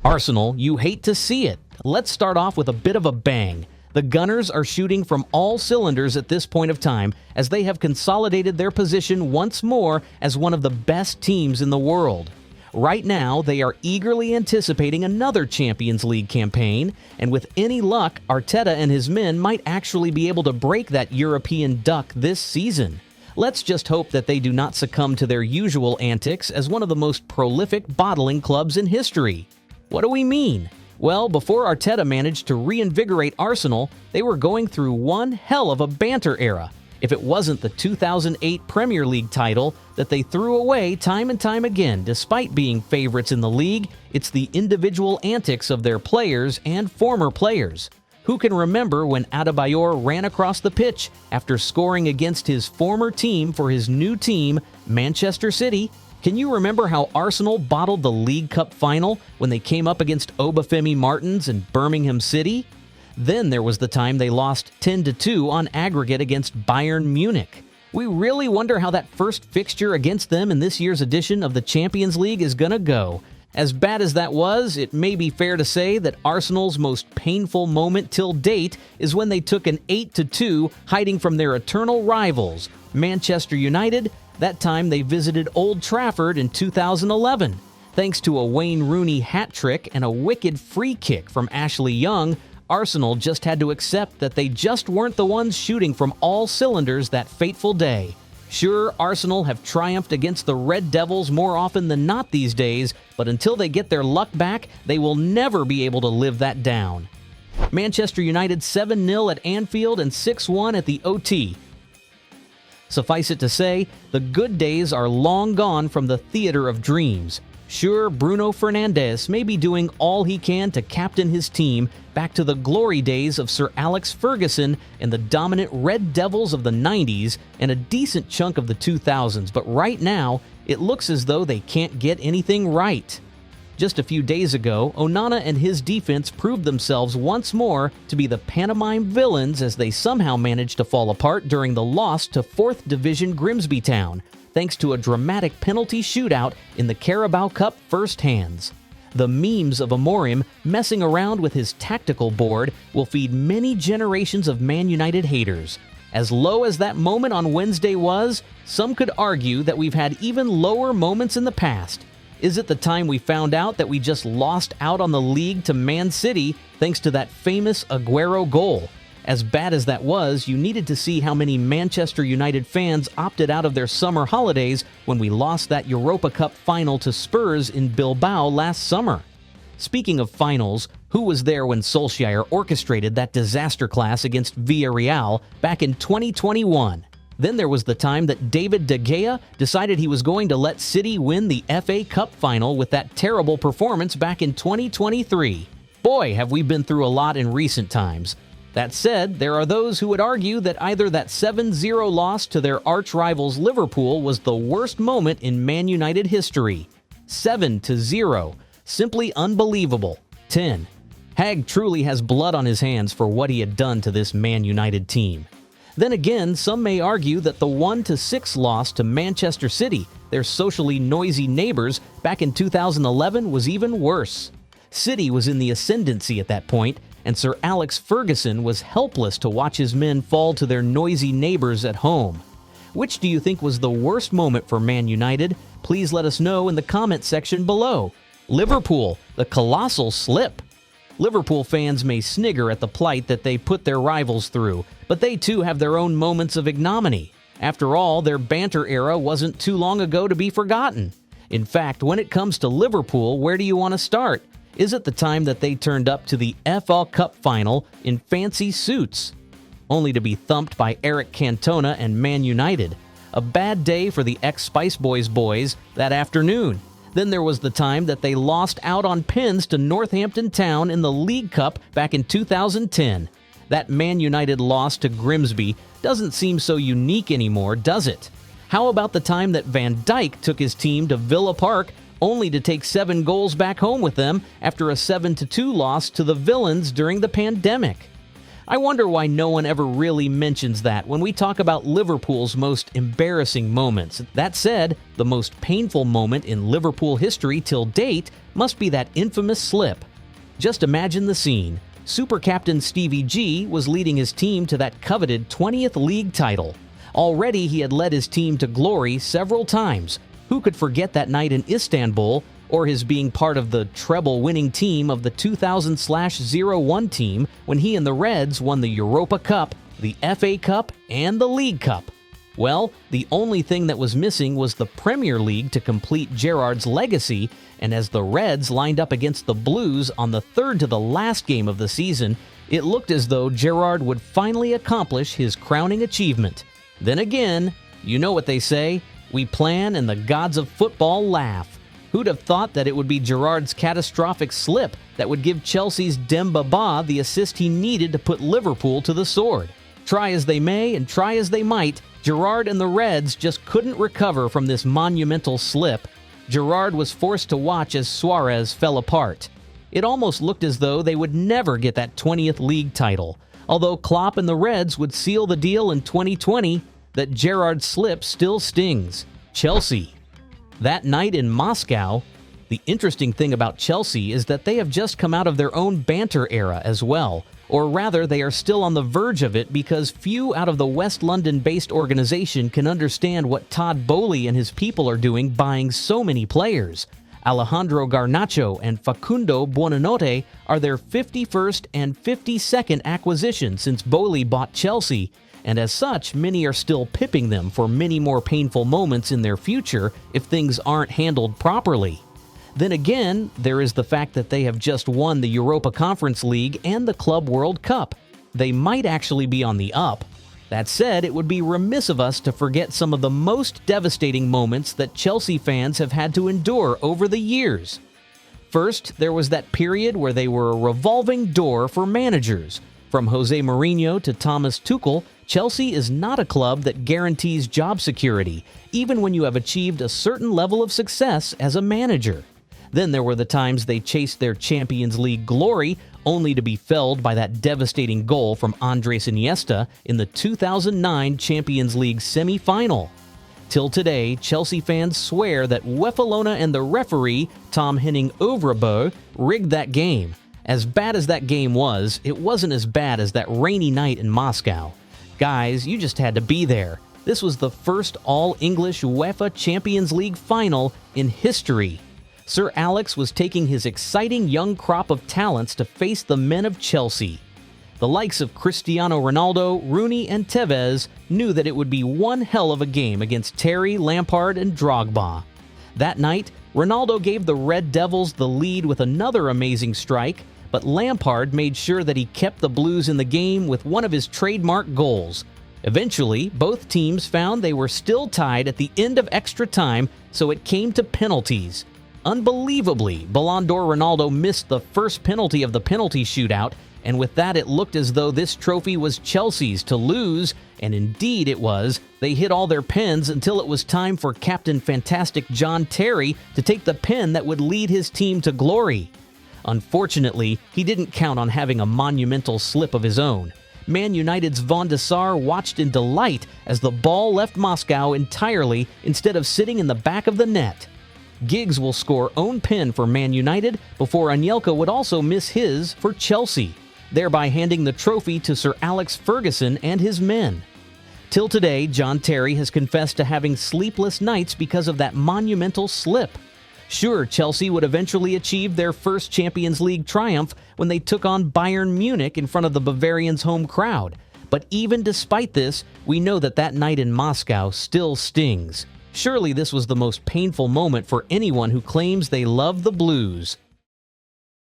Arsenal, you hate to see it. Let's start off with a bit of a bang. The Gunners are shooting from all cylinders at this point of time as they have consolidated their position once more as one of the best teams in the world. Right now, they are eagerly anticipating another Champions League campaign, and with any luck, Arteta and his men might actually be able to break that European duck this season. Let's just hope that they do not succumb to their usual antics as one of the most prolific bottling clubs in history. What do we mean? Well, before Arteta managed to reinvigorate Arsenal, they were going through one hell of a banter era. If it wasn't the 2008 Premier League title that they threw away time and time again despite being favorites in the league, it's the individual antics of their players and former players. Who can remember when Adebayor ran across the pitch after scoring against his former team for his new team, Manchester City? Can you remember how Arsenal bottled the League Cup final when they came up against Obafemi Martins and Birmingham City? Then there was the time they lost 10-2 on aggregate against Bayern Munich. We really wonder how that first fixture against them in this year's edition of the Champions League is gonna go. As bad as that was, it may be fair to say that Arsenal's most painful moment till date is when they took an 8-2 hiding from their eternal rivals, Manchester United. That time they visited Old Trafford in 2011. Thanks to a Wayne Rooney hat trick and a wicked free kick from Ashley Young, Arsenal just had to accept that they just weren't the ones shooting from all cylinders that fateful day. Sure, Arsenal have triumphed against the Red Devils more often than not these days, but until they get their luck back, they will never be able to live that down. Manchester United 7-0 at Anfield and 6-1 at the OT. Suffice it to say, the good days are long gone from the theater of dreams. Sure, Bruno Fernandes may be doing all he can to captain his team back to the glory days of Sir Alex Ferguson and the dominant Red Devils of the 90s and a decent chunk of the 2000s, but right now, it looks as though they can't get anything right. Just a few days ago, Onana and his defense proved themselves once more to be the pantomime villains as they somehow managed to fall apart during the loss to 4th Division Grimsby Town, thanks to a dramatic penalty shootout in the Carabao Cup first hands. The memes of Amorim messing around with his tactical board will feed many generations of Man United haters. As low as that moment on Wednesday was, some could argue that we've had even lower moments in the past. Is it the time we found out that we just lost out on the league to Man City thanks to that famous Aguero goal? As bad as that was, you needed to see how many Manchester United fans opted out of their summer holidays when we lost that Europa Cup final to Spurs in Bilbao last summer. Speaking of finals, who was there when Solskjaer orchestrated that disaster class against Villarreal back in 2021? Then there was the time that David De Gea decided he was going to let City win the FA Cup final with that terrible performance back in 2023. Boy, have we been through a lot in recent times. That said, there are those who would argue that either that 7-0 loss to their arch-rivals Liverpool was the worst moment in Man United history. 7-0. Simply unbelievable. 10. Hag truly has blood on his hands for what he had done to this Man United team. Then again, some may argue that the 1-6 loss to Manchester City, their socially noisy neighbors, back in 2011 was even worse. City was in the ascendancy at that point, and Sir Alex Ferguson was helpless to watch his men fall to their noisy neighbors at home. Which do you think was the worst moment for Man United? Please let us know in the comment section below. Liverpool, the colossal slip. Liverpool fans may snigger at the plight that they put their rivals through, but they too have their own moments of ignominy. After all, their banter era wasn't too long ago to be forgotten. In fact, when it comes to Liverpool, where do you want to start? Is it the time that they turned up to the FA Cup final in fancy suits, only to be thumped by Eric Cantona and Man United? A bad day for the ex-Spice boys that afternoon. Then there was the time that they lost out on pens to Northampton Town in the League Cup back in 2010. That Man United loss to Grimsby doesn't seem so unique anymore, does it? How about the time that Van Dijk took his team to Villa Park only to take 7 goals back home with them after a 7-2 loss to the Villains during the pandemic? I wonder why no one ever really mentions that when we talk about Liverpool's most embarrassing moments. That said, the most painful moment in Liverpool history till date must be that infamous slip. Just imagine the scene. Super captain Stevie G was leading his team to that coveted 20th league title. Already he had led his team to glory several times. Who could forget that night in Istanbul, or his being part of the treble-winning team of the 2000/01 team when he and the Reds won the Europa Cup, the FA Cup, and the League Cup? Well, the only thing that was missing was the Premier League to complete Gerrard's legacy, and as the Reds lined up against the Blues on the third to the last game of the season, it looked as though Gerrard would finally accomplish his crowning achievement. Then again, you know what they say, we plan and the gods of football laugh. Who'd have thought that it would be Gerrard's catastrophic slip that would give Chelsea's Demba Ba the assist he needed to put Liverpool to the sword? Try as they may and try as they might, Gerrard and the Reds just couldn't recover from this monumental slip. Gerrard was forced to watch as Suarez fell apart. It almost looked as though they would never get that 20th league title. Although Klopp and the Reds would seal the deal in 2020, that Gerrard's slip still stings. Chelsea. That night in Moscow, the interesting thing about Chelsea is that they have just come out of their own banter era as well. Or rather, they are still on the verge of it because few out of the West London-based organization can understand what Todd Boehly and his people are doing buying so many players. Alejandro Garnacho and Facundo Buonanotte are their 51st and 52nd acquisitions since Boehly bought Chelsea, and as such, many are still pipping them for many more painful moments in their future if things aren't handled properly. Then again, there is the fact that they have just won the Europa Conference League and the Club World Cup. They might actually be on the up. That said, it would be remiss of us to forget some of the most devastating moments that Chelsea fans have had to endure over the years. First, there was that period where they were a revolving door for managers. From Jose Mourinho to Thomas Tuchel, Chelsea is not a club that guarantees job security, even when you have achieved a certain level of success as a manager. Then there were the times they chased their Champions League glory, only to be felled by that devastating goal from Andres Iniesta in the 2009 Champions League semi-final. Till today, Chelsea fans swear that Wefalona and the referee, Tom Henning Overbo, rigged that game. As bad as that game was, it wasn't as bad as that rainy night in Moscow. Guys, you just had to be there. This was the first all-English UEFA Champions League final in history. Sir Alex was taking his exciting young crop of talents to face the men of Chelsea. The likes of Cristiano Ronaldo, Rooney, and Tevez knew that it would be one hell of a game against Terry, Lampard, and Drogba. That night, Ronaldo gave the Red Devils the lead with another amazing strike, but Lampard made sure that he kept the Blues in the game with one of his trademark goals. Eventually, both teams found they were still tied at the end of extra time, so it came to penalties. Unbelievably, Ballon d'Or Ronaldo missed the first penalty of the penalty shootout, and with that it looked as though this trophy was Chelsea's to lose, and indeed it was. They hit all their pens until it was time for Captain Fantastic John Terry to take the pen that would lead his team to glory. Unfortunately, he didn't count on having a monumental slip of his own. Man United's Van de Sar watched in delight as the ball left Moscow entirely instead of sitting in the back of the net. Giggs will score own pen for Man United before Anielka would also miss his for Chelsea, thereby handing the trophy to Sir Alex Ferguson and his men. Till today, John Terry has confessed to having sleepless nights because of that monumental slip. Sure, Chelsea would eventually achieve their first Champions League triumph when they took on Bayern Munich in front of the Bavarians' home crowd. But even despite this, we know that that night in Moscow still stings. Surely this was the most painful moment for anyone who claims they love the Blues.